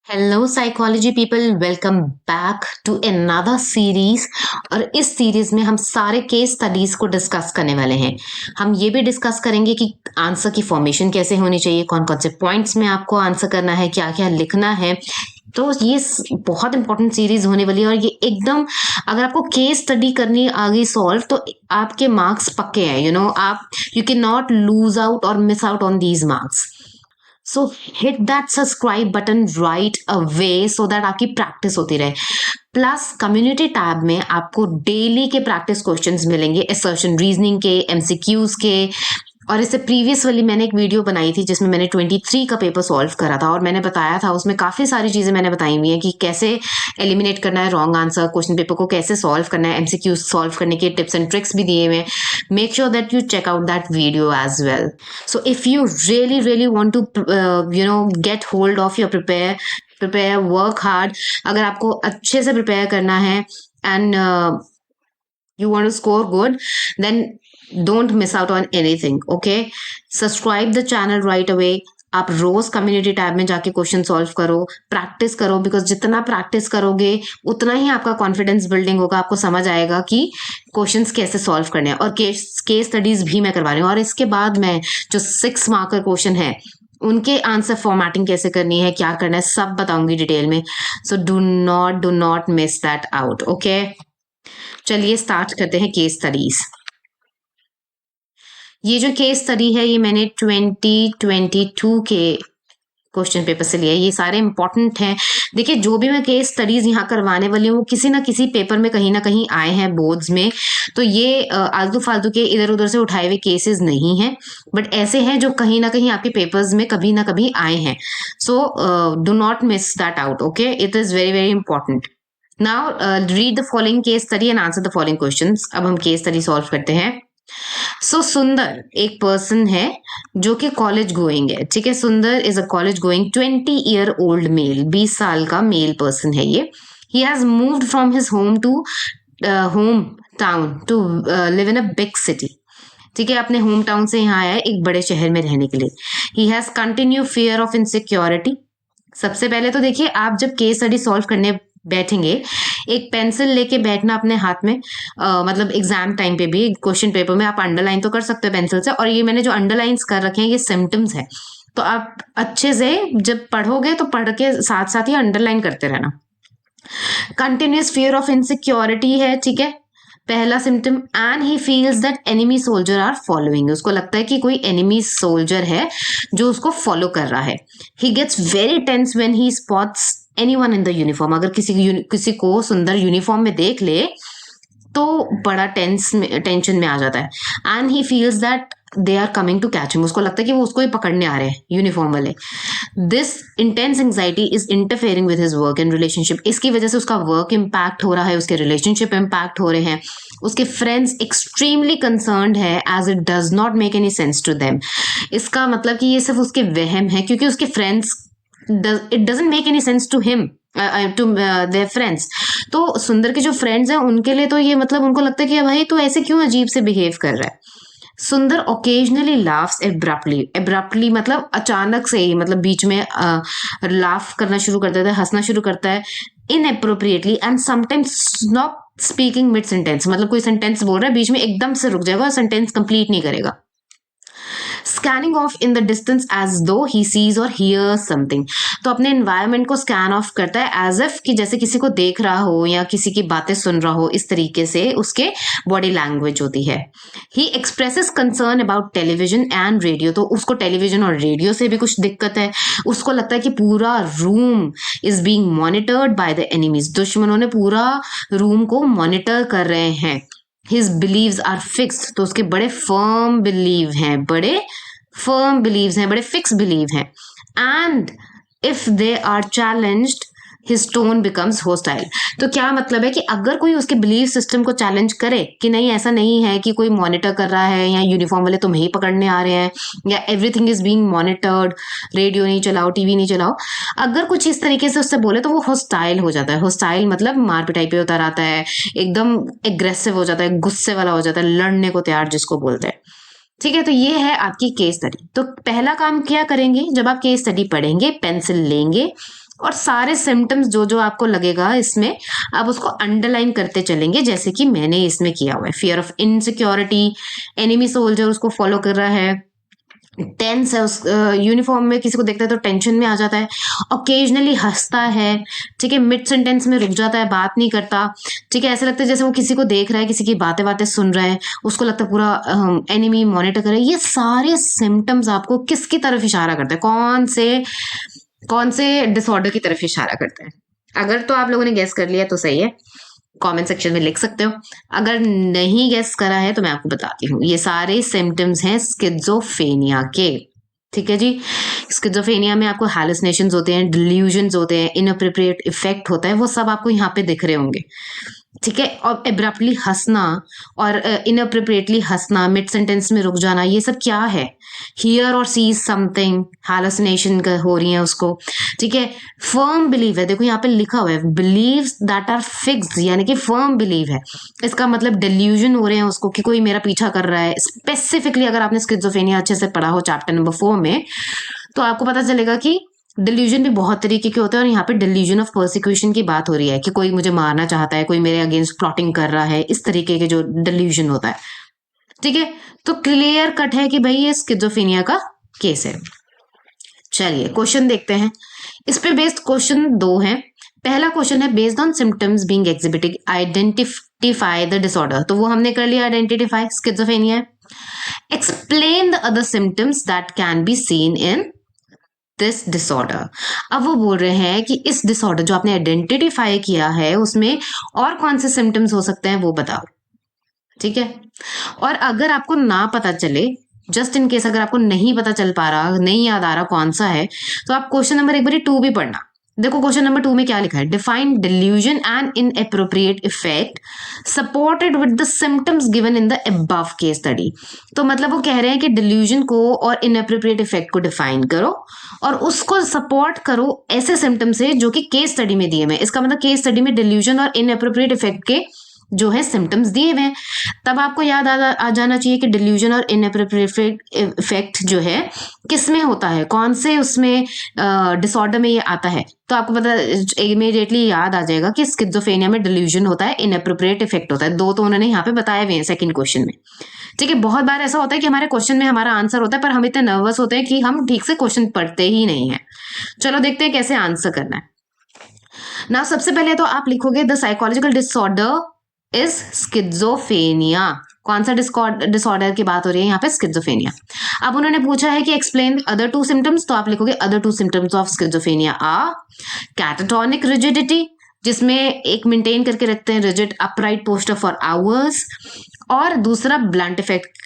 Hello psychology people, welcome back to another series. और इस series में हम सारे केस स्टडीज को डिस्कस करने वाले हैं। हम ये भी डिस्कस करेंगे कि आंसर की फॉर्मेशन कैसे होनी चाहिए, कौन कौन से पॉइंट्स में आपको आंसर करना है, क्या क्या लिखना है। तो ये बहुत इंपॉर्टेंट सीरीज होने वाली है। और ये एकदम, अगर आपको केस स्टडी करनी आ गई सॉल्व, तो आपके मार्क्स पक्के हैं। आप you can not lose out और miss out on these marks. So hit that subscribe button right away so that आपकी प्रैक्टिस होती रहे। प्लस कम्युनिटी टैब में आपको डेली के प्रैक्टिस क्वेश्चंस मिलेंगे, असर्शन रीजनिंग के, एमसीक्यूज के। और इससे प्रीवियस वाली मैंने एक वीडियो बनाई थी जिसमें मैंने 23 का पेपर सॉल्व करा था, और मैंने बताया था, उसमें काफ़ी सारी चीज़ें मैंने बताई हुई हैं कि कैसे एलिमिनेट करना है रॉन्ग आंसर, क्वेश्चन पेपर को कैसे सॉल्व करना है, एमसीक्यू सॉल्व करने के टिप्स एंड ट्रिक्स भी दिए हुए हैं। Make sure that you check out that video as well. So if you really want to get hold of your prepare work hard, अगर आपको अच्छे से प्रिपेयर करना है and you want to score good, then don't miss out on anything. Okay, subscribe the channel right away. आप रोज community tab में जाके question solve करो, प्रैक्टिस करो, बिकॉज जितना प्रैक्टिस करोगे उतना ही आपका कॉन्फिडेंस बिल्डिंग होगा। आपको समझ आएगा कि क्वेश्चंस कैसे सॉल्व करने हैं। और केस स्टडीज भी मैं करवा रही हूँ। और इसके बाद मैं जो 6 मार्कर क्वेश्चन है उनके आंसर फॉर्मेटिंग कैसे करनी है, क्या करना है, सब बताऊंगी डिटेल में। So do not miss that out. Okay, चलिए स्टार्ट करते हैं केस स्टडीज। ये जो केस स्टडी है ये मैंने 2022 के क्वेश्चन पेपर से लिया है। ये सारे इंपॉर्टेंट हैं। देखिए, जो भी मैं केस स्टडीज यहाँ करवाने वाली हूँ वो किसी ना किसी पेपर में कहीं ना कहीं आए हैं बोर्ड्स में। तो ये आलतू फालतू के इधर उधर से उठाए हुए केसेस नहीं हैं, बट ऐसे हैं जो कहीं ना कहीं आपके पेपर्स में कभी ना कभी आए हैं। So do not miss that out. Okay, it is very very important. Now read the following case study and answer the following questions. अब हम केस स्टडी सॉल्व करते हैं। सुंदर एक पर्सन है जो कि कॉलेज गोइंग है। ठीक है, Sundar is a college going 20 year old male, 20 साल का मेल पर्सन है ये। He has moved from his hometown to live in a big city. ठीक है, अपने होम टाउन से यहाँ आया है एक बड़े शहर में रहने के लिए। He has continue fear of insecurity. सबसे पहले तो देखिए, आप जब केस स्टडी सॉल्व करने बैठेंगे, एक पेंसिल लेके बैठना अपने हाथ में। मतलब एग्जाम टाइम पे भी क्वेश्चन पेपर में आप अंडरलाइन तो कर सकते हो पेंसिल से। और ये मैंने जो अंडरलाइंस कर रखे हैं ये सिम्टम्स है, तो आप अच्छे से जब पढ़ोगे तो पढ़ के साथ साथ ही अंडरलाइन करते रहना। कंटिन्यूस फियर ऑफ इनसिक्योरिटी है, ठीक है, पहला symptom. And he feels that enemy soldier are following, उसको लगता है कि कोई एनिमी सोल्जर है जो उसको फॉलो कर रहा है। He gets very tense when he spots anyone in the uniform, अगर किसी को सुंदर यूनिफॉर्म में देख ले तो बड़ा टेंशन में आ जाता है। And he feels that they are coming to catch him, उसको लगता है कि वो उसको ही पकड़ने आ रहे हैं यूनिफॉर्म वाले। This intense anxiety is interfering with his work and relationship, इसकी वजह से उसका वर्क इम्पैक्ट हो रहा है, उसके रिलेशनशिप इम्पैक्ट हो रहे हैं। उसके फ्रेंड्स एक्सट्रीमली कंसर्न्ड है as it does not make any sense to them. इसका मतलब कि ये सिर्फ उसके वहम है, क्योंकि उसके friends it doesn't make any sense to him to their friends. तो सुंदर के जो फ्रेंड्स हैं उनके लिए तो ये मतलब उनको लगता है कि भाई तो ऐसे क्यों अजीब से बिहेव कर रहा है। सुंदर ओकेजनली लाफ्स एब्रप्टली मतलब अचानक से ही, मतलब बीच में लाफ करना शुरू कर देता है, हंसना शुरू करता है। इनएप्रोप्रिएटली and sometimes not speaking mid sentence, मतलब कोई सेंटेंस बोल रहा है बीच में एकदम से रुक जाएगा और सेंटेंस कंप्लीट नहीं करेगा। Scanning off in the distance as though he sees और हियर्स समथिंग, तो अपने एनवायरमेंट को स्कैन ऑफ करता है एज इफ कि जैसे किसी को देख रहा हो या किसी की बातें सुन रहा हो, इस तरीके से उसके बॉडी लैंग्वेज होती है। ही expresses concern about television and radio, तो उसको टेलीविजन और रेडियो से भी कुछ दिक्कत है। उसको लगता है कि पूरा room is being monitored by the enemies, दुश्मनों ने पूरा रूम को मॉनिटर कर रहे हैं। हिज बिलीव्स आर फिक्स्ड, तो उसके बड़े फर्म बिलीव हैं, बड़े फिक्स बिलीव हैं। And if they are challenged his tone becomes hostile, तो क्या मतलब है कि अगर कोई उसके बिलीव सिस्टम को चैलेंज करे कि नहीं ऐसा नहीं है कि कोई मॉनिटर कर रहा है या यूनिफॉर्म वाले तुम्हें ही पकड़ने आ रहे हैं या everything is being monitored, radio नहीं चलाओ, टीवी नहीं चलाओ, अगर कुछ इस तरीके से उससे बोले तो वो होस्टाइल हो जाता है। होस्टाइल मतलब मार पिटाई पे उतर आता है, एकदम एग्रेसिव हो जाता है, गुस्से वाला हो जाता है, लड़ने को तैयार जिसको बोलते हैं। ठीक है, तो ये है आपकी केस स्टडी। तो पहला काम क्या करेंगे, जब आप केस स्टडी पढ़ेंगे, पेंसिल लेंगे, और सारे सिम्टम्स जो जो आपको लगेगा इसमें आप उसको अंडरलाइन करते चलेंगे, जैसे कि मैंने इसमें किया हुआ है। Fear of insecurity, enemy soldier उसको फॉलो कर रहा है, टेंस है, उस यूनिफॉर्म में किसी को देखता है तो टेंशन में आ जाता है, ओकेजनली हंसता है, ठीक है, मिड सेंटेंस में रुक जाता है, बात नहीं करता, ठीक है, ऐसा लगता है जैसे वो किसी को देख रहा है, किसी की बातें बातें सुन रहा है, उसको लगता है पूरा एनिमी मॉनिटर कर रहा है। ये सारे सिम्टम्स आपको किसकी तरफ इशारा करते हैं, कौन से डिसऑर्डर की तरफ इशारा करते हैं? अगर तो आप लोगों ने गेस कर लिया तो सही है, कमेंट सेक्शन में लिख सकते हो। अगर नहीं गेस करा है तो मैं आपको बताती हूँ, ये सारे सिम्टम्स हैं स्किज़ोफ्रेनिया के, ठीक है जी। स्किज़ोफ्रेनिया में आपको हैलुसिनेशंस होते हैं, डिल्यूजन्स होते हैं, इनअप्रोप्रिएट इफेक्ट होता है, वो सब आपको यहाँ पे दिख रहे होंगे, ठीक है। और एब्रप्टली हंसना और इनअप्रोप्रिएटली हंसना, मिड सेंटेंस में रुक जाना, ये सब क्या है? हियर और सी समथिंग, हैलुसिनेशन हो रही है उसको, ठीक है। फर्म बिलीव है, देखो यहाँ पे लिखा हुआ है बिलीव्स दैट आर फिक्स्ड, यानी कि फर्म बिलीव है, इसका मतलब डिल्यूजन हो रहे हैं उसको कि कोई मेरा पीछा कर रहा है। स्पेसिफिकली अगर आपने स्किज़ोफ्रेनिया अच्छे से पढ़ा हो चैप्टर नंबर 4 में, तो आपको पता चलेगा कि डिल्यूजन भी बहुत तरीके के होते हैं, और यहाँ पे डिल्यूजन ऑफ परसिक्यूशन की बात हो रही है कि कोई मुझे मारना चाहता है, कोई मेरे अगेंस्ट प्लॉटिंग कर रहा है, इस तरीके के जो डिल्यूजन होता है, ठीक है। तो क्लियर कट है कि भाई ये स्किज़ोफ्रेनिया का केस है। चलिए क्वेश्चन देखते हैं, इस पे बेस्ड क्वेश्चन 2 हैं। पहला क्वेश्चन है based on symptoms being exhibited identify the disorder, तो वो हमने कर लिया, आइडेंटिफाई स्किज़ोफ्रेनिया है। Explain the other symptoms that can be seen in this disorder. अब वो बोल रहे हैं कि इस डिसऑर्डर जो आपने आइडेंटिफाई किया है उसमें और कौन से सिम्टम्स हो सकते हैं वो बताओ, ठीक है। और अगर आपको ना पता चले, जस्ट इन केस अगर आपको नहीं पता चल पा रहा, नहीं याद आ रहा कौन सा है, तो आप क्वेश्चन नंबर एक बार 2 भी पढ़ना। देखो क्वेश्चन नंबर 2 में क्या लिखा है, define delusion and inappropriate effect supported with the symptoms given in the above case study. तो मतलब वो कह रहे हैं कि डिल्यूजन को और इनएप्रोप्रिएट इफेक्ट को डिफाइन करो और उसको सपोर्ट करो ऐसे सिम्टम से जो कि केस स्टडी में दिए हुए हैं। इसका मतलब केस स्टडी में डिल्यूजन और इनएप्रोप्रिएट इफेक्ट के जो है सिम्टम्स दिए हुए हैं। तब आपको याद आ जाना चाहिए कि डिल्यूजन और इनएप्रोप्रिएट इफेक्ट जो है किस में होता है, कौन से उसमें डिसऑर्डर में ये आता है। तो आपको पता इमीडिएटली याद आ जाएगा कि स्किज़ोफ्रेनिया में डिल्यूजन होता है, इनएप्रोप्रिएट इफेक्ट होता है। 2 तो उन्होंने यहाँ पे बताए हुए हैं सेकंड क्वेश्चन में, ठीक है। बहुत बार ऐसा होता है कि हमारे क्वेश्चन में हमारा आंसर होता है पर हम इतने नर्वस होते हैं कि हम ठीक से क्वेश्चन पढ़ते ही नहीं है। चलो देखते हैं कैसे आंसर करना है ना। सबसे पहले तो आप लिखोगे the psychological disorder is schizophrenia. कौन सा डिसऑर्डर की बात हो रही है यहाँ पे, स्किज़ोफ्रेनिया। अब उन्होंने पूछा है कि एक्सप्लेन अदर 2 सिम्टम्स, तो आप लिखोगे other 2 symptoms of schizophrenia are catatonic rigidity, जिसमें एक मेंटेन करके रखते हैं rigid upright posture for hours, और दूसरा blunt effect.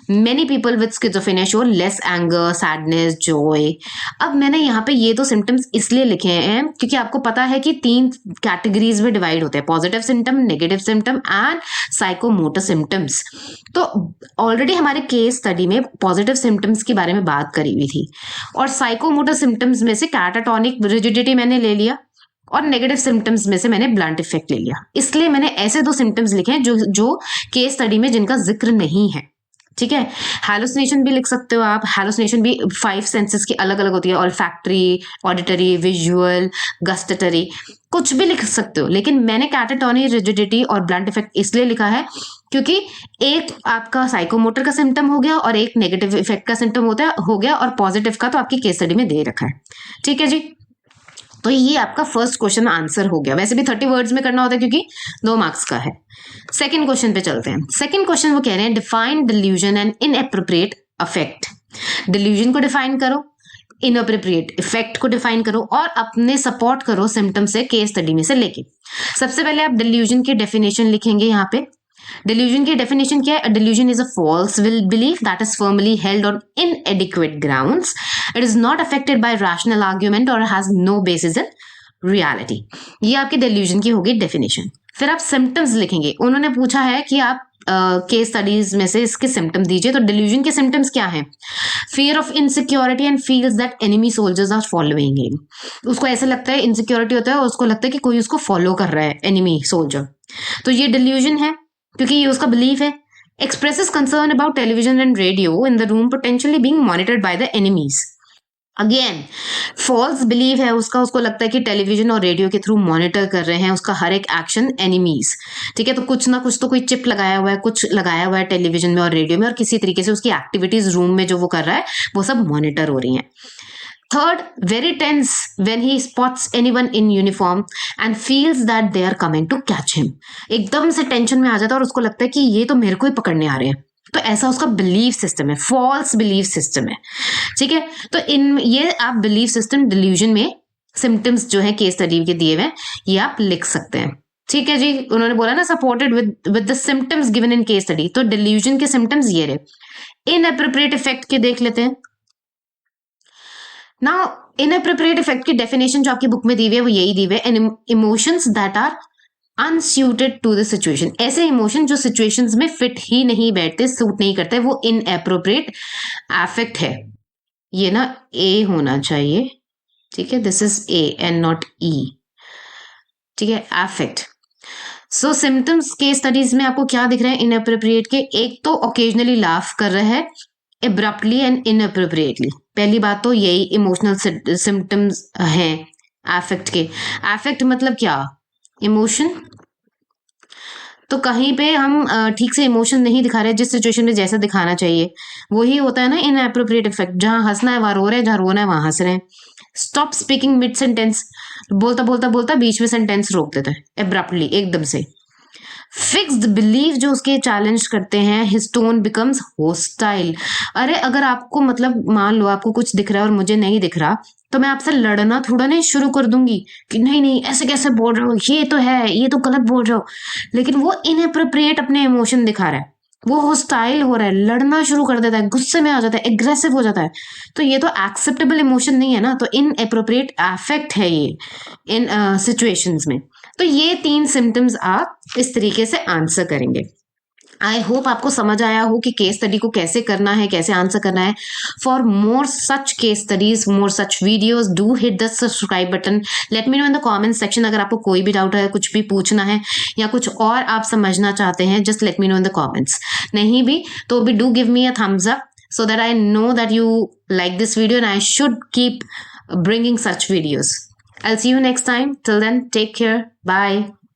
Many people with schizophrenia show less anger, sadness, joy. अब मैंने यहाँ पे ये 2 सिम्टम्स इसलिए लिखे हैं क्योंकि आपको पता है कि 3 कैटेगरीज में डिवाइड होते हैं, positive symptom, negative symptom and psychomotor symptoms. तो ऑलरेडी हमारे केस स्टडी में पॉजिटिव सिम्टम्स के बारे में बात करी हुई थी, और साइकोमोटर सिम्टम्स में से कैटाटोनिक रिजिडिटी मैंने ले लिया और नेगेटिव सिम्टम्स में से मैंने ब्लंट इफेक्ट ले लिया। इसलिए मैंने ऐसे 2 सिम्टम्स लिखे हैं जो केस स्टडी में जिनका जिक्र नहीं है, ठीक है। हैलुसिनेशन भी लिख सकते हो आप, हैलुसिनेशन भी 5 सेंसेस की अलग अलग होती है, ऑल्फैक्टरी, ऑडिटरी, विजुअल, गस्टेटरी, कुछ भी लिख सकते हो। लेकिन मैंने कैटाटोनिक रिजिडिटी और ब्लंट इफेक्ट इसलिए लिखा है क्योंकि एक आपका साइकोमोटर का सिम्टम हो गया और एक नेगेटिव इफेक्ट का सिम्टम हो गया, और पॉजिटिव का तो आपकी केस स्टडी में दे रखा है, ठीक है जी। तो ये आपका फर्स्ट क्वेश्चन आंसर हो गया। वैसे भी 30 वर्ड्स में करना होता है क्योंकि 2 मार्क्स का है। सेकंड क्वेश्चन पे चलते हैं। सेकंड क्वेश्चन वो कह रहे हैं define delusion and inappropriate affect. Delusion को डिफाइन करो, इनअप्रोप्रिएट इफेक्ट को डिफाइन करो और अपने सपोर्ट करो सिम्टम से केस स्टडी में से लेके। सबसे पहले आप डिल्यूजन की डेफिनेशन लिखेंगे यहाँ पे। डिल्यूजन की डेफिनेशन क्या है? Delusion is a false belief that is firmly held on inadequate grounds, it is not affected by rational argument और has no basis in reality. ये आपकी डिल्यूजन की होगी डेफिनेशन। फिर आप सिम्टम्स लिखेंगे। उन्होंने पूछा है कि आप केस स्टडीज में से इसके सिम्टम दीजिए, तो डिल्यूजन के सिम्टम्स क्या हैं? Fear of insecurity and feels that enemy soldiers are following him. उसको ऐसा लगता है, इनसिक्योरिटी होता है और उसको लगता है कि कोई उसको फॉलो कर रहा है, एनिमी सोल्जर, तो ये डिल्यूजन है क्योंकि ये उसका बिलीफ है। Expresses concern about television and radio in the room potentially being monitored by the enemies. Again false believe है उसका, उसको लगता है कि टेलीविजन और रेडियो के थ्रू मॉनिटर कर रहे हैं उसका हर एक एक्शन एनिमीज। ठीक है, तो कुछ ना कुछ तो कोई चिप लगाया हुआ है, कुछ लगाया हुआ है टेलीविजन में और रेडियो में, और किसी तरीके से उसकी एक्टिविटीज रूम में जो वो कर रहा है वो सब मॉनिटर हो रही हैं। Third, very tense when he spots anyone in uniform and feels that they are coming to catch him. एकदम से टेंशन में आ जाता है और उसको लगता है कि ये तो मेरे को ही पकड़ने आ रहे हैं। तो ऐसा उसका बिलीव सिस्टम है, फॉल्स बिलीव सिस्टम है। ठीक है, तो इन ये आप बिलीव सिस्टम डिल्यूजन में सिम्टम्स जो है केस स्टडी के दिए हुए ये आप लिख सकते हैं। ठीक है जी, उन्होंने बोला ना supported with the symptoms given in case study, तो डिल्यूजन के सिम्टम्स ये रहे। इनएप्रोप्रिएट इफेक्ट के देख लेते हैं। नाउ इनएप्रोप्रिएट इफेक्ट की डेफिनेशन जो आपकी बुक में दी हुई है वो यही दी हुई है, emotions that are unsuited to the situation. ऐसे इमोशन जो सिचुएशंस में फिट ही नहीं बैठते, सूट नहीं करते, वो इनएप्रोप्रिएट अफेक्ट है। ये ना ए होना चाहिए, ठीक है, this is A and not E. ठीक है, अफेक्ट। सो सिम्टम्स के स्टडीज में आपको क्या दिख रहा है इनएप्रोप्रिएट के? एक तो ओकेजनली लाफ कर रहा है, एब्रप्टली एंड इनअप्रोप्रिएटली। पहली बात तो यही इमोशनल सिम्टम्स हैं अफेक्ट के। अफेक्ट मतलब क्या? इमोशन। तो कहीं पे हम ठीक से इमोशन नहीं दिखा रहे, जिस सिचुएशन में जैसा दिखाना चाहिए वही होता है ना इनअप्रोप्रिएट इफेक्ट। जहां हंसना है वहां रो रहे हैं, जहां रोना है वहां हंस रहे हैं। स्टॉप स्पीकिंग मिड सेंटेंस, बोलता बोलता बोलता बीच में सेंटेंस रोक देता है एब्रप्टली, एकदम से। फिक्स्ड बिलीव जो उसके चैलेंज करते हैं, हिज टोन बिकम्स होस्टाइल। अरे अगर आपको मतलब मान लो आपको कुछ दिख रहा है और मुझे नहीं दिख रहा, तो मैं आपसे लड़ना थोड़ा नहीं शुरू कर दूंगी कि नहीं नहीं ऐसे कैसे बोल रहे हो, ये तो है, ये तो गलत बोल रहे हो। लेकिन वो इनएप्रोप्रिएट अपने इमोशन दिखा रहा है, वो होस्टाइल हो रहा है, लड़ना शुरू कर देता है, गुस्से में आ जाता है, एग्रेसिव हो जाता है। तो ये तो एक्सेप्टेबल इमोशन नहीं है ना, तो इनएप्रोप्रिएट अफेक्ट है ये इन सिचुएशंस में। तो ये 3 सिम्टम्स आप इस तरीके से आंसर करेंगे। आई होप आपको समझ आया हो कि केस स्टडी को कैसे करना है, कैसे आंसर करना है। For more such case studies, more such videos, do hit the subscribe button. Let me know in the comment section अगर आपको कोई भी डाउट है, कुछ भी पूछना है या कुछ और आप समझना चाहते हैं, just let me know in the comments. नहीं भी तो भी do give me a thumbs up so that I know that you like this video and I should keep bringing such videos. I'll see you next time. Till then, take care. Bye.